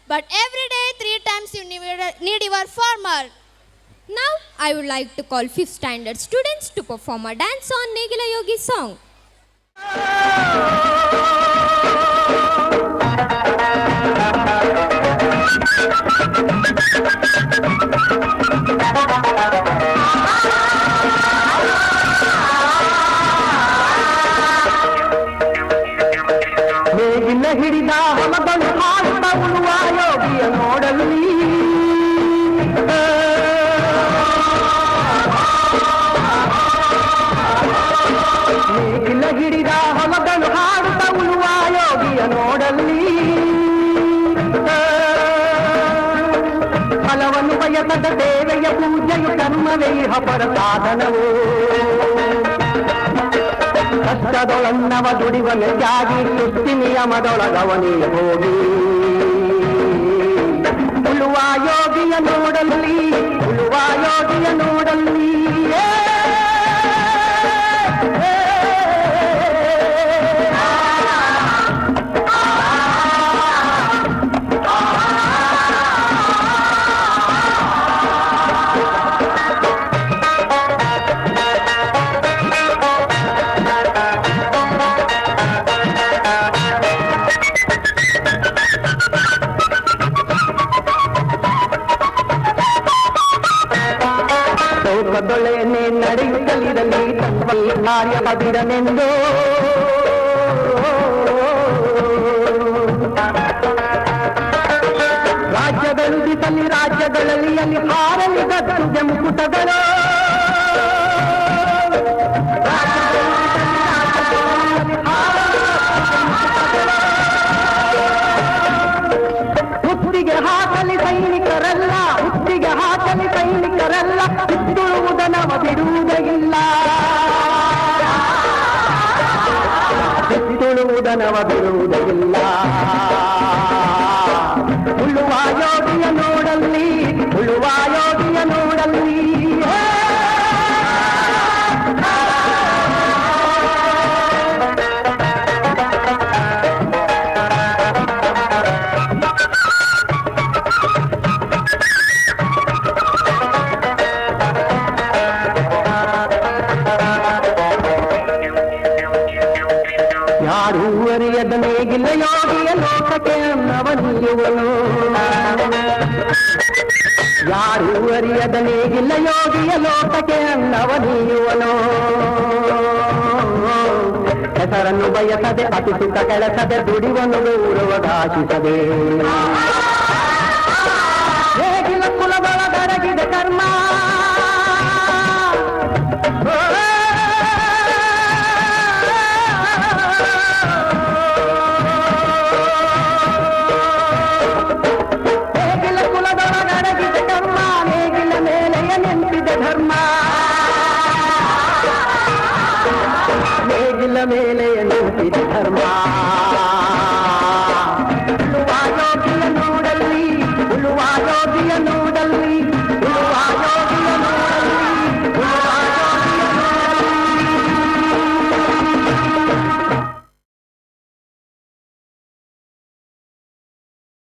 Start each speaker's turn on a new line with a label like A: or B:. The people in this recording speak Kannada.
A: but every day 3 times you need your farmer.
B: Now I would like to call 5th standard students to perform a dance on Negila Yogi song.
C: ನೇಗಿಲ ಹಿಡಿದ ಹೊಲದಲ್ಲಿ ಹಾಡುತ್ತಾ ಉಳುವ ಯೋಗಿಯ ನೋಡಲ್ಲಿ ನೇಗಿಲ ಹಿಡಿದ ಹೊಲದಲ್ಲಿ ಹಾಡುತ್ತಾ ಉಳುವ ಯೋಗಿಯ ನೋಡಲ್ಲಿ ಫಲವನ್ನು ಬಯಸದ ದೇವೆಯ ಪೂಜೆಯು ಕರ್ಮವೇ ಹಪರ ಸಾಧನವು ಕಷ್ಟದೊಳನ್ನವ ದುಡಿವನೆ ತ್ಯಾಗಿ ಸೃಷ್ಟಿ ನಿಯಮದೊಳಗವನೇ ಹೋಗಿ ಉಳುವ ಯೋಗಿಯ ನೋಡಲ್ಲಿ ಉಳುವ ಯೋಗಿಯ ನೋಡಲ್ಲಿ ಲೋಕದೊಳೆನೆ ನಡೆಯುತ್ತಲಿರಲಿ ತನ್ನಲ್ಲಿ ಕಾರ್ಯ ಹದಿರನೆಂದು ರಾಜ್ಯಗಳುದಿಸಲಿ ರಾಜ್ಯಗಳಲ್ಲಿ ಅಲ್ಲಿ ಹಾರಲಿ ಗದ್ದುಗೆ ಮುಕುಟಗಳು ಹುತ್ತಿಗೆ ಹಾಕಲಿ ಸೈನಿಕರಲ್ಲ ಹುತ್ತಿಗೆ ಹಾಕಲಿ ಸೈನಿಕರಲ್ಲ ಬಿಡುವುದನವ ಬಿಡುವುದೇ ಇಲ್ಲ ಬಿಡುವುದನವ ಬಿಡುವುದೇ ಇಲ್ಲ ಉಳುವ ಯೋಗಿಯ ನೋಡಲ್ಲಿ ಉಳುವ ಯೋಗಿಯ ನೋಡಲ್ಲಿ ಯಾರೂ ಅರಿಯದ ನೇಗಿಲ ಯೋಗಿಯ ಲೋಕಕ್ಕೆ ಅನ್ನವನಿಯುವನು ಯಾರೂ ಅರಿಯದ ನೇಗಿಲ ಯೋಗಿಯ ಲೋಕಕ್ಕೆ ಅನ್ನವನಿಯುವನು ಹೆಸರನ್ನು ಬಯಸದೆ ಅತಿ ಸುಖ ಕೆಲಸದೆ ದುಡಿವನು ಗೌರವದಾಶಿಸದೆ ನೇಗಿಲ ಕುಲದೊಳಗಡಗಿದೆ ಕರ್ಮ ನೇಗಿಲ ಮೇಲೆ ನಿಂತಿದೆ ಧರ್ಮ ಉಳುವ ಯೋಗಿಯ ನೋಡಲ್ಲಿ ಉಳುವ ಯೋಗಿಯ